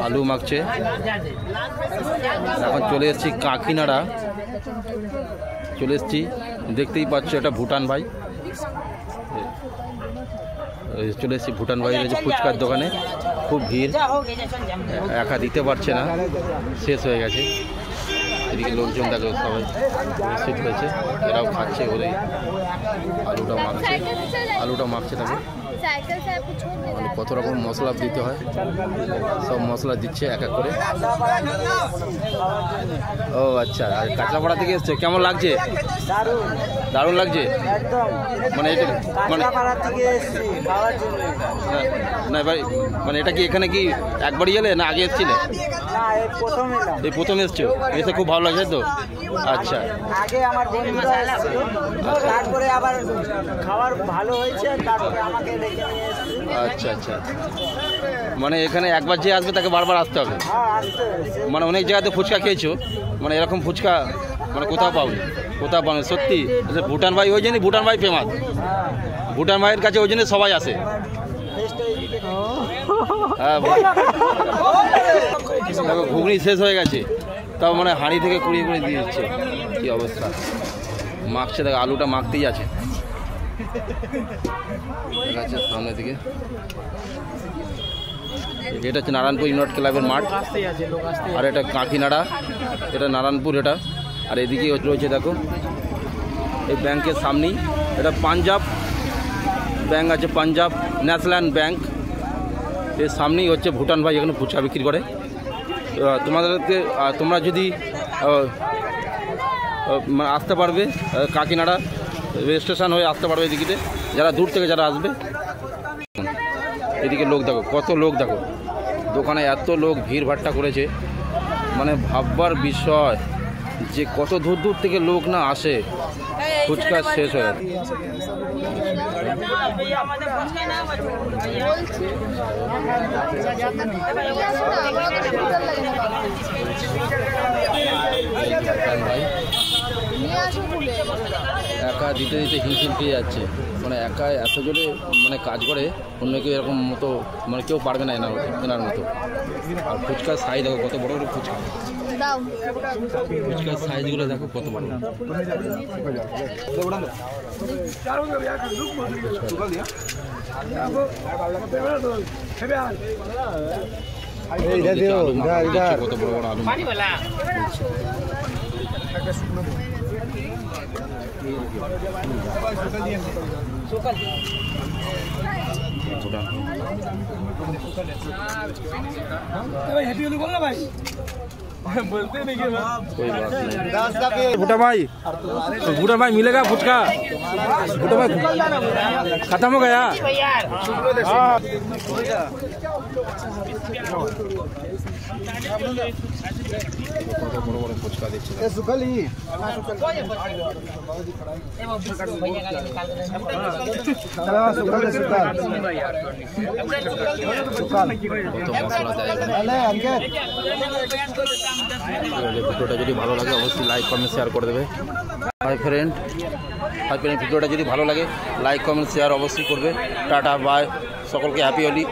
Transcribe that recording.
আলু মাখছে। এখন চলে এসেছি কাকিনাড়া, চলে এসেছি, দেখতেই পাচ্ছ এটা ভুটান ভাই। চলে এসেছি ভুটান ভাইয়ের যে ফুচকার দোকানে, খুব ভিড়, একা দিতে পারছে না, শেষ হয়ে গেছে। এদিকে লোকজন দেখো সবাই উপস্থিত হয়েছে, এরাও খাচ্ছে বলে আলুটা মাখছে তাকে। মানে কত রকম মশলা দিতে হয়, সব মশলা দিচ্ছে এক এক করে। ও আচ্ছা, আর কাঁচরাপাড়া থেকে এসছে, কেমন লাগছে? দারুণ লাগছে। মানে এটা মানে না ভাই, মানে এটা কি এখানে কি একবারই এলে না আগে এসেছিলে? এই প্রথম এসছো, এসে খুব ভালো লাগছে তো? আচ্ছা, আগে আমার বন্ধুরা এসেছিল, তারপরে আবার খাবার ভালো হয়েছে, তারপরে আমাকে ডেকে নিয়ে এসেছে। আচ্ছা আচ্ছা, মানে এখানে একবার যে আসবে তাকে বারবার আসতে হবে? মানে অনেক জায়গাতে ফুচকা খেয়েছো, মানে এরকম ফুচকা মানে কোথাও পাওনি? কোথাও পাওনি সত্যি? ভুটান ভাই ওই জন্যই ভুটান ভাই ফেমাস, ভুটান ভাইয়ের কাছে ওই জন্য সবাই আসে। হ্যাঁ, ঘুগনি শেষ হয়ে গেছে, তাও মানে হাঁড়ি থেকে কুড়িয়ে কুড়িয়ে দিয়ে দিচ্ছে। কি অবস্থা, মাখছে দেখো, আলুটা মাখতেই আছে সামনের দিকে। এটা হচ্ছে নারায়ণপুর ইউনাইটেড ক্লাবের মাঠ, আর এটা কাকিনাড়া, এটা নারায়ণপুর এটা। আর এদিকে রয়েছে দেখো এই ব্যাংকের সামনেই, এটা পাঞ্জাব ব্যাংক আছে, পাঞ্জাব ন্যাশনাল ব্যাংক, এর সামনেই হচ্ছে ভুটান ভাই এখানে ফুচকা বিক্রি করে। তোমাদেরকে তোমরা যদি আসতে পারবে কাকিনাড়া স্টেশন হয়ে আসতে পারবে এদিকে, যারা দূর থেকে যারা আসবে। এদিকে লোক দেখো, কত লোক দেখো, দোকানে এত লোক ভিড় ভাট্টা করেছে, মানে ভাববার বিষয় যে কত দূর দূর থেকে লোক না আসে। ফুচকা শেষ হয়ে গেছে। একা দিতে দিতে হিমশিম পেয়ে যাচ্ছে, মানে একা এত জোরে মানে কাজ করে, অন্য কেউ এরকম মতো মানে কেউ পারবে না এনার মতো। আর ফুচকার সাইজ দেখো কত বড় বড় ফুচকা, ফুচকার সাইজগুলো দেখো কত বড়। কত বড় বড় আলু, भूटा भाई मिलेगा फुचका? भूटा भाई खत्म हो गया? বড় বড় ফুচকা দিচ্ছে, ভিডিওটা যদি ভালো লাগে অবশ্যই লাইক কমেন্ট শেয়ার করে দেবে। হাই ফ্রেন্ড, ভিডিওটা যদি ভালো লাগে লাইক কমেন্ট শেয়ার অবশ্যই করবে। টাটা বাই, সকলকে হ্যাপি হোলি।